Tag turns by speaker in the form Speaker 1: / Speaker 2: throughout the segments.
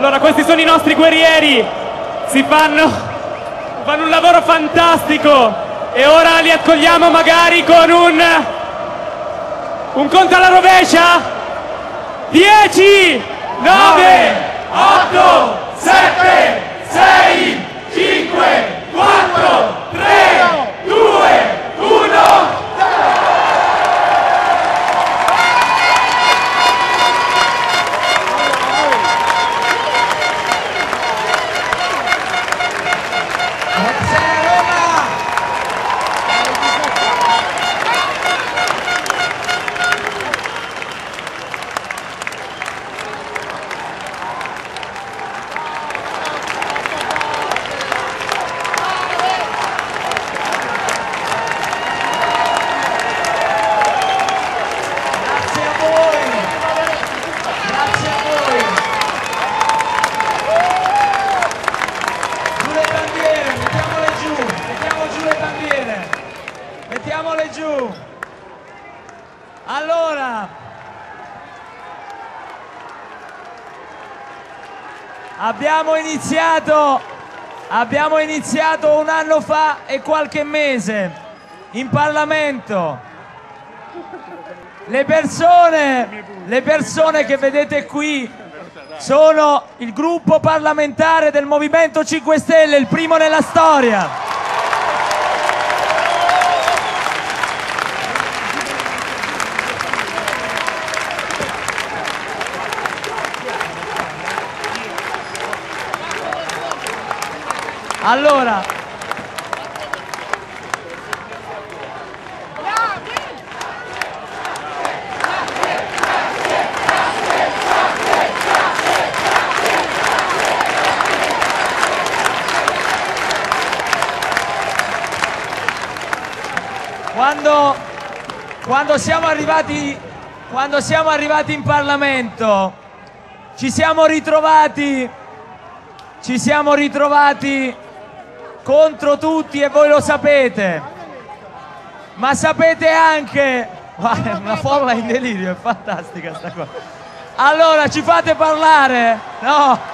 Speaker 1: Allora, questi sono i nostri guerrieri, fanno un lavoro fantastico e ora li accogliamo magari con un conto alla rovescia. 10, 9, 8, 7, 6, 5, 4, 3, 2, 1.
Speaker 2: Mettiamole giù. Allora, abbiamo iniziato un anno fa e qualche mese in Parlamento. Le persone che vedete qui sono il gruppo parlamentare del Movimento 5 Stelle, il primo nella storia. Allora, quando siamo arrivati in Parlamento ci siamo ritrovati contro tutti e voi lo sapete, ma sapete anche, guarda, una folla in delirio, è fantastica sta cosa. Allora, ci fate parlare? No?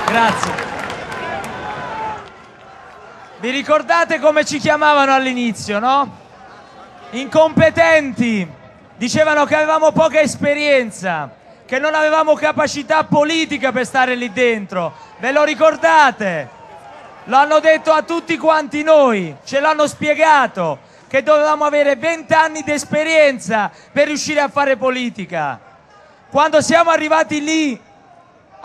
Speaker 2: Grazie. Vi ricordate come ci chiamavano all'inizio, no? Incompetenti. Dicevano che avevamo poca esperienza, che non avevamo capacità politica per stare lì dentro. Ve lo ricordate? Lo hanno detto a tutti quanti noi, ce l'hanno spiegato, che dovevamo avere 20 anni di esperienza per riuscire a fare politica. Quando siamo arrivati lì,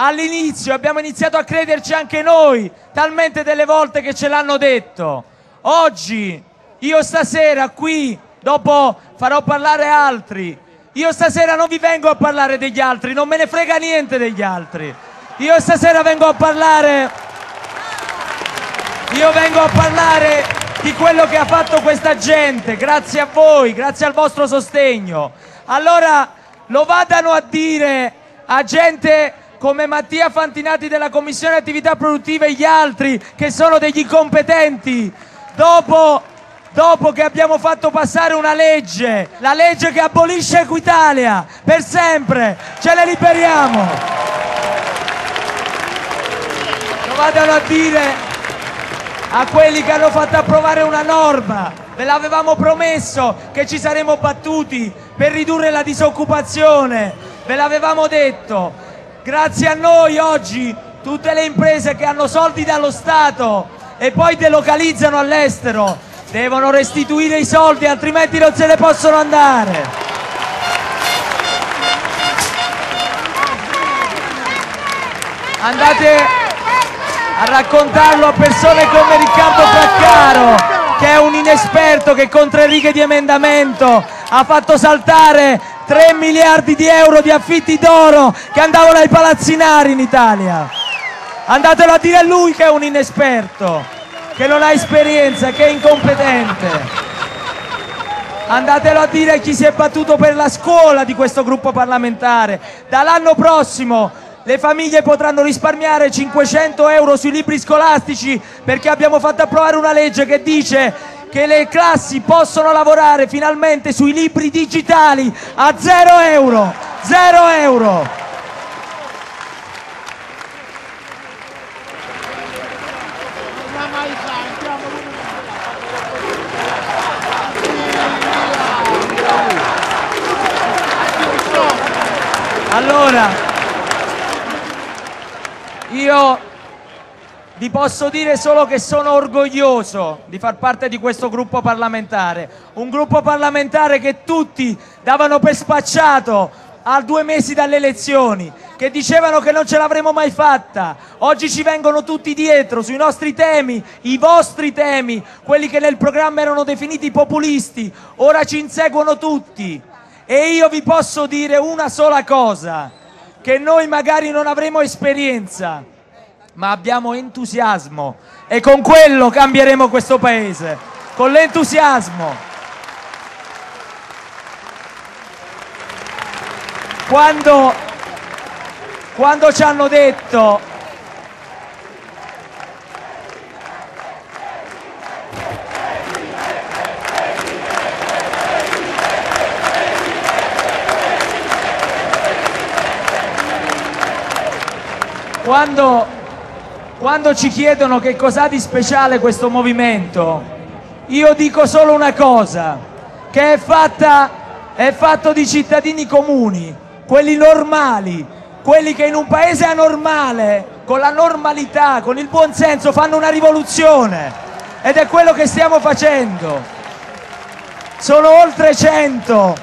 Speaker 2: all'inizio abbiamo iniziato a crederci anche noi, talmente delle volte che ce l'hanno detto. Oggi, io stasera qui, dopo farò parlare altri, io stasera non vi vengo a parlare degli altri, non me ne frega niente degli altri. Io stasera vengo a parlare di quello che ha fatto questa gente, grazie a voi, grazie al vostro sostegno. Allora, lo vadano a dire a gente come Mattia Fantinati della Commissione Attività Produttive e gli altri che sono degli incompetenti, dopo che abbiamo fatto passare una legge, la legge che abolisce Equitalia per sempre, ce ne liberiamo. Lo vadano a dire a quelli che hanno fatto approvare una norma, ve l'avevamo promesso che ci saremmo battuti per ridurre la disoccupazione, ve l'avevamo detto. Grazie a noi oggi tutte le imprese che hanno soldi dallo Stato e poi delocalizzano all'estero devono restituire i soldi, altrimenti non se ne possono andare. Andate a raccontarlo a persone come Riccardo Fraccaro, che è un inesperto che con 3 righe di emendamento ha fatto saltare 3 miliardi di euro di affitti d'oro che andavano ai palazzinari in Italia. Andatelo a dire a lui che è un inesperto. che non ha esperienza, che è incompetente. Andatelo a dire a chi si è battuto per la scuola di questo gruppo parlamentare. Dall'anno prossimo le famiglie potranno risparmiare 500 euro sui libri scolastici, perché abbiamo fatto approvare una legge che dice che le classi possono lavorare finalmente sui libri digitali a 0 euro. 0 euro. Allora, io vi posso dire solo che sono orgoglioso di far parte di questo gruppo parlamentare, un gruppo parlamentare che tutti davano per spacciato a 2 mesi dalle elezioni, che dicevano che non ce l'avremmo mai fatta. Oggi ci vengono tutti dietro sui nostri temi, i vostri temi, quelli che nel programma erano definiti populisti, ora ci inseguono tutti. E io vi posso dire una sola cosa, che noi magari non avremo esperienza, ma abbiamo entusiasmo, e con quello cambieremo questo paese, con l'entusiasmo. Quando ci hanno detto Quando ci chiedono che cos'ha di speciale questo movimento, io dico solo una cosa, che è fatto di cittadini comuni, quelli normali, quelli che in un paese anormale, con la normalità, con il buon senso, fanno una rivoluzione, ed è quello che stiamo facendo. Sono oltre 100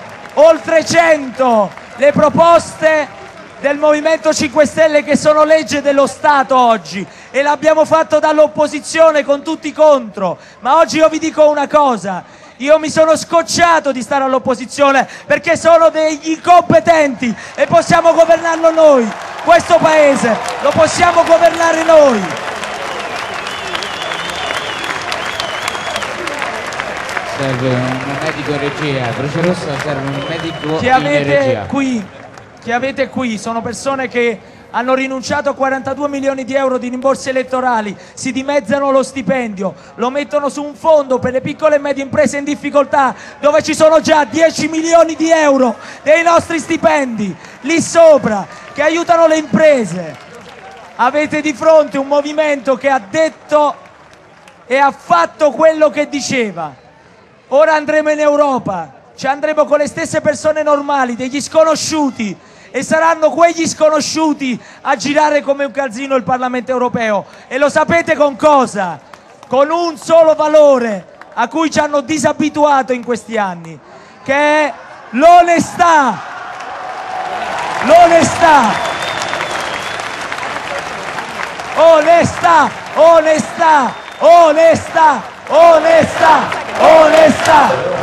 Speaker 2: le proposte del Movimento 5 Stelle che sono legge dello Stato oggi, e l'abbiamo fatto dall'opposizione con tutti contro. Ma oggi io vi dico una cosa, io mi sono scocciato di stare all'opposizione perché sono degli incompetenti, e possiamo governarlo noi, questo paese lo possiamo governare noi.
Speaker 3: Serve un medico in regia, Croce Rossa, serve un medico in regia.
Speaker 2: Chi avete qui sono persone che hanno rinunciato a 42 milioni di euro di rimborsi elettorali, si dimezzano lo stipendio, lo mettono su un fondo per le piccole e medie imprese in difficoltà, dove ci sono già 10 milioni di euro dei nostri stipendi lì sopra, che aiutano le imprese. Avete di fronte un movimento che ha detto e ha fatto quello che diceva. Ora andremo in Europa, ci andremo con le stesse persone normali, degli sconosciuti, e saranno quegli sconosciuti a girare come un calzino il Parlamento europeo. E lo sapete con cosa? Con un solo valore a cui ci hanno disabituato in questi anni, che è l'onestà. L'onestà. Onestà, onestà, onestà, onestà, onestà.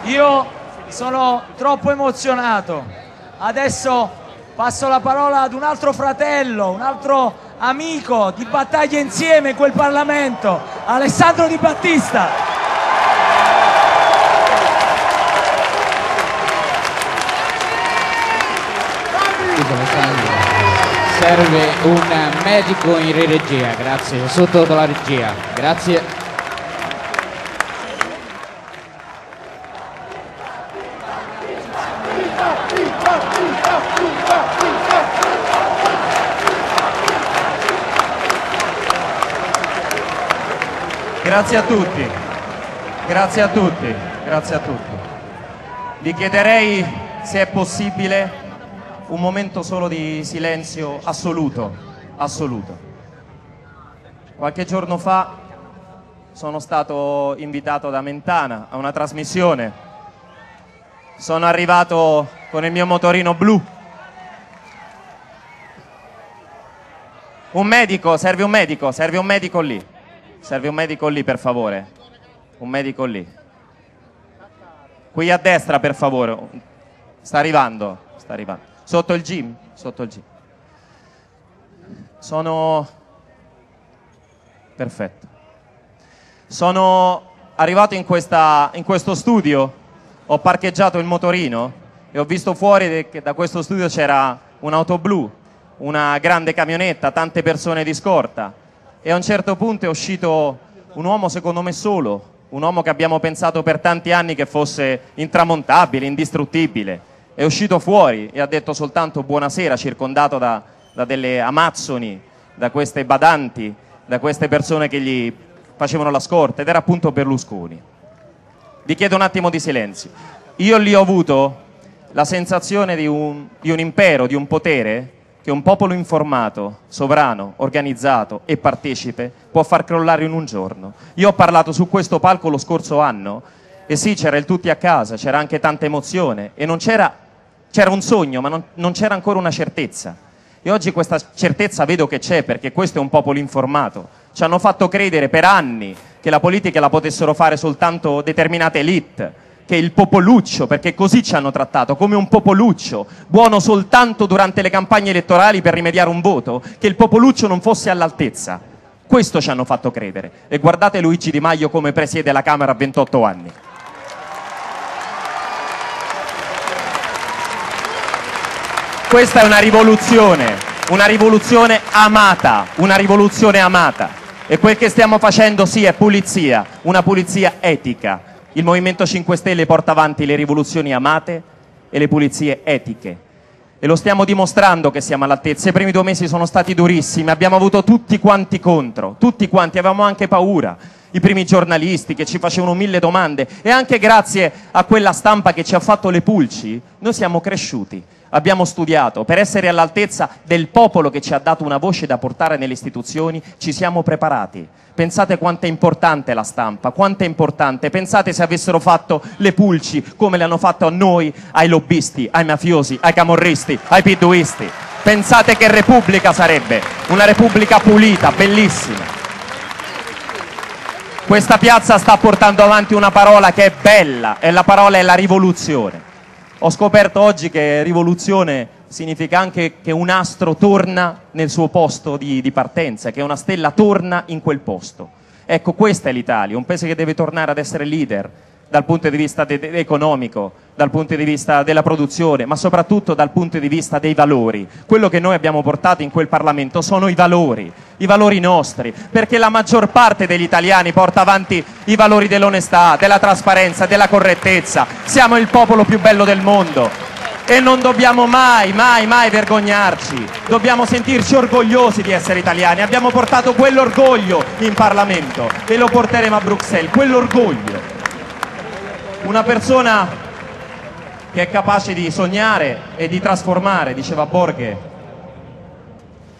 Speaker 2: Io sono troppo emozionato. Adesso passo la parola ad un altro fratello, un altro amico di battaglia insieme in quel Parlamento, Alessandro Di Battista.
Speaker 3: Serve un medico in regia, grazie, sotto la regia, grazie.
Speaker 4: Grazie a tutti, grazie a tutti, grazie a tutti. Vi chiederei, se è possibile, un momento solo di silenzio assoluto, assoluto. Qualche giorno fa sono stato invitato da Mentana a una trasmissione. Sono arrivato con il mio motorino blu. Un medico, serve un medico lì. Serve un medico lì, per favore. Un medico lì. Qui a destra, per favore. Sta arrivando, sta arrivando. Sotto il gym? Sotto il gym. Perfetto. Sono arrivato in questo studio, ho parcheggiato il motorino e ho visto fuori che da questo studio c'era un'auto blu, una grande camionetta, tante persone di scorta, e a un certo punto è uscito un uomo secondo me solo, un uomo che abbiamo pensato per tanti anni che fosse intramontabile, indistruttibile. È uscito fuori e ha detto soltanto buonasera, circondato da delle amazzoni, da queste badanti, da queste persone che gli facevano la scorta, ed era appunto Berlusconi. Vi chiedo un attimo di silenzio. Io lì ho avuto la sensazione di un impero, di un potere che un popolo informato, sovrano, organizzato e partecipe può far crollare in un giorno. Io ho parlato su questo palco lo scorso anno e sì, c'era il tutti a casa, c'era anche tanta emozione e c'era un sogno, ma non c'era ancora una certezza. E oggi questa certezza vedo che c'è, perché questo è un popolo informato. Ci hanno fatto credere per anni che la politica la potessero fare soltanto determinate elite, che il popoluccio, perché così ci hanno trattato, come un popoluccio, buono soltanto durante le campagne elettorali per rimediare un voto, che il popoluccio non fosse all'altezza. Questo ci hanno fatto credere. E guardate Luigi Di Maio come presiede la Camera a 28 anni. Questa è una rivoluzione amata, una rivoluzione amata. E quel che stiamo facendo sì è pulizia, una pulizia etica. Il Movimento 5 Stelle porta avanti le rivoluzioni amate e le pulizie etiche. E lo stiamo dimostrando che siamo all'altezza. I primi 2 mesi sono stati durissimi, abbiamo avuto tutti quanti contro, tutti quanti, avevamo anche paura. I primi giornalisti che ci facevano 1000 domande, e anche grazie a quella stampa che ci ha fatto le pulci, noi siamo cresciuti. Abbiamo studiato per essere all'altezza del popolo che ci ha dato una voce da portare nelle istituzioni, ci siamo preparati. Pensate quanto è importante la stampa, quanto è importante. Pensate se avessero fatto le pulci come le hanno fatto a noi, ai lobbisti, ai mafiosi, ai camorristi, ai piduisti. Pensate che repubblica sarebbe, una repubblica pulita, bellissima. Questa piazza sta portando avanti una parola che è bella, e la parola è la rivoluzione. Ho scoperto oggi che rivoluzione significa anche che un astro torna nel suo posto di partenza, che una stella torna in quel posto. Ecco, questa è l'Italia, un paese che deve tornare ad essere leader dal punto di vista economico, dal punto di vista della produzione, ma soprattutto dal punto di vista dei valori. Quello che noi abbiamo portato in quel Parlamento sono i valori nostri, perché la maggior parte degli italiani porta avanti i valori dell'onestà, della trasparenza, della correttezza. Siamo il popolo più bello del mondo e non dobbiamo mai vergognarci, dobbiamo sentirci orgogliosi di essere italiani. Abbiamo portato quell'orgoglio in Parlamento e lo porteremo a Bruxelles, quell'orgoglio. Una persona che è capace di sognare e di trasformare, diceva Borghe,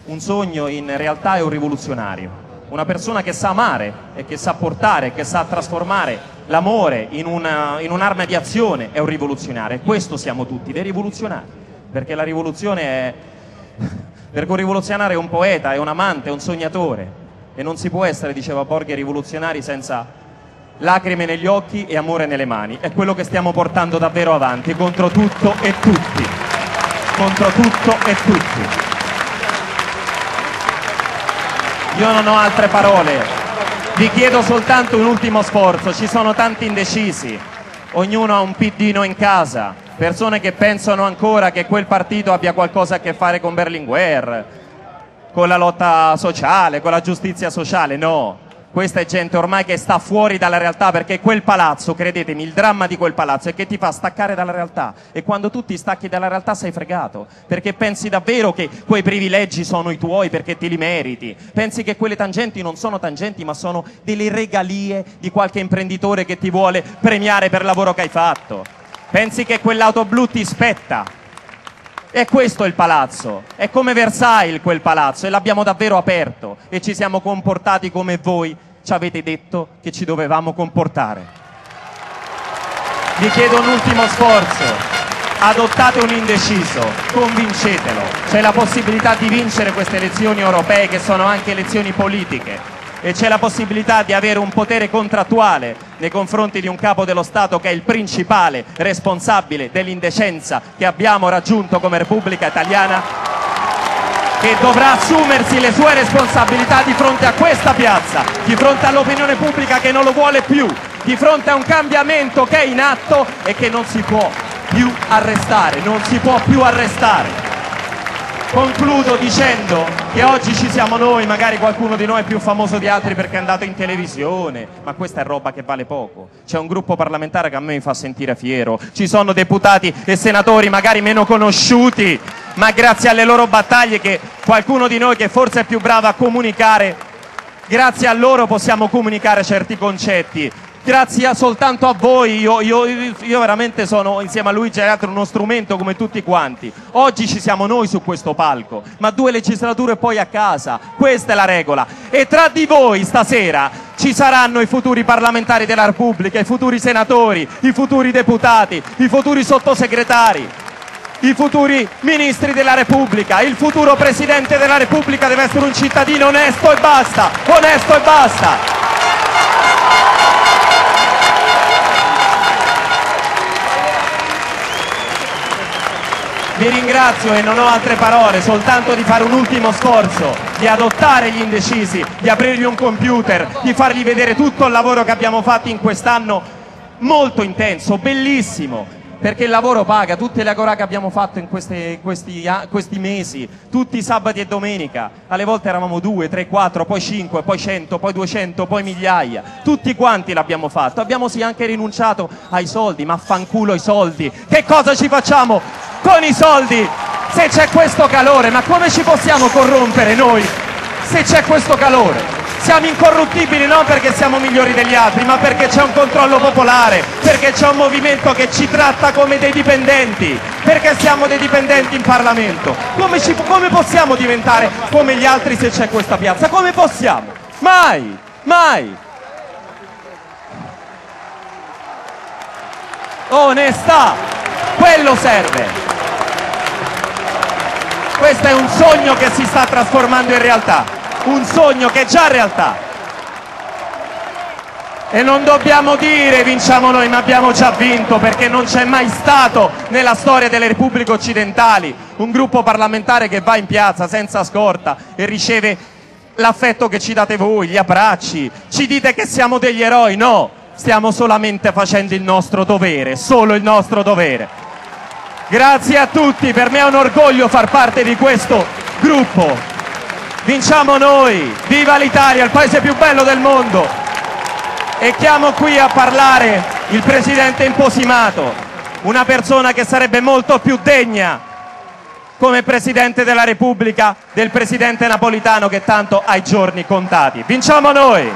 Speaker 4: un sogno in realtà è un rivoluzionario. Una persona che sa amare e che sa portare, che sa trasformare l'amore in un'arma di azione è un rivoluzionario. E questo siamo tutti, dei rivoluzionari. Perché la rivoluzione è... Perché un rivoluzionario è un poeta, è un amante, è un sognatore. E non si può essere, diceva Borghe, rivoluzionari senza lacrime negli occhi e amore nelle mani. È quello che stiamo portando davvero avanti, contro tutto e tutti. Contro tutto e tutti. Io non ho altre parole. Vi chiedo soltanto un ultimo sforzo. Ci sono tanti indecisi. Ognuno ha un piddino in casa. Persone che pensano ancora che quel partito abbia qualcosa a che fare con Berlinguer, con la lotta sociale, con la giustizia sociale. No. Questa è gente ormai che sta fuori dalla realtà, perché quel palazzo, credetemi, il dramma di quel palazzo è che ti fa staccare dalla realtà, e quando tu ti stacchi dalla realtà sei fregato, perché pensi davvero che quei privilegi sono i tuoi perché te li meriti, pensi che quelle tangenti non sono tangenti ma sono delle regalie di qualche imprenditore che ti vuole premiare per il lavoro che hai fatto, pensi che quell'auto blu ti spetta. E questo è il palazzo, è come Versailles quel palazzo, e l'abbiamo davvero aperto e ci siamo comportati come voi ci avete detto che ci dovevamo comportare. Vi chiedo un ultimo sforzo, adottate un indeciso, convincetelo, c'è la possibilità di vincere queste elezioni europee che sono anche elezioni politiche. e c'è la possibilità di avere un potere contrattuale nei confronti di un capo dello Stato che è il principale responsabile dell'indecenza che abbiamo raggiunto come Repubblica Italiana, che dovrà assumersi le sue responsabilità di fronte a questa piazza, di fronte all'opinione pubblica che non lo vuole più, di fronte a un cambiamento che è in atto e che non si può più arrestare, non si può più arrestare. Concludo dicendo che oggi ci siamo noi, magari qualcuno di noi è più famoso di altri perché è andato in televisione, ma questa è roba che vale poco. C'è un gruppo parlamentare che a me mi fa sentire fiero, ci sono deputati e senatori magari meno conosciuti, ma grazie alle loro battaglie che qualcuno di noi che forse è più bravo a comunicare, grazie a loro possiamo comunicare certi concetti. Grazie soltanto a voi, io veramente sono insieme a Luigi e agli altri uno strumento come tutti quanti. Oggi ci siamo noi su questo palco, ma 2 legislature poi a casa, questa è la regola. E tra di voi stasera ci saranno i futuri parlamentari della Repubblica, i futuri senatori, i futuri deputati, i futuri sottosegretari, i futuri ministri della Repubblica. Il futuro Presidente della Repubblica deve essere un cittadino onesto e basta, onesto e basta. Vi ringrazio e non ho altre parole, soltanto di fare un ultimo sforzo, di adottare gli indecisi, di aprirgli un computer, di fargli vedere tutto il lavoro che abbiamo fatto in quest'anno molto intenso, bellissimo, perché il lavoro paga, tutte le agorà che abbiamo fatto in questi mesi, tutti i sabati e domenica, alle volte eravamo 2, 3, 4, poi 5, poi 100, poi 200, poi migliaia, tutti quanti l'abbiamo fatto, abbiamo sì anche rinunciato ai soldi, ma fanculo i soldi, che cosa ci facciamo con i soldi se c'è questo calore? Ma come ci possiamo corrompere noi se c'è questo calore? Siamo incorruttibili non perché siamo migliori degli altri, ma perché c'è un controllo popolare, perché c'è un movimento che ci tratta come dei dipendenti, perché siamo dei dipendenti in Parlamento. Come possiamo diventare come gli altri se c'è questa piazza? Come possiamo? Mai, mai. Onestà, quello serve. Questo è un sogno che si sta trasformando in realtà, un sogno che è già realtà. E non dobbiamo dire vinciamo noi, ma abbiamo già vinto, perché non c'è mai stato nella storia delle repubbliche occidentali un gruppo parlamentare che va in piazza senza scorta e riceve l'affetto che ci date voi, gli abbracci. Ci dite che siamo degli eroi? No, stiamo solamente facendo il nostro dovere, solo il nostro dovere. Grazie a tutti, per me è un orgoglio far parte di questo gruppo. Vinciamo noi, viva l'Italia, il paese più bello del mondo. E chiamo qui a parlare il presidente imposimato, una persona che sarebbe molto più degna come Presidente della Repubblica del presidente Napolitano, che tanto ha i giorni contati. Vinciamo noi!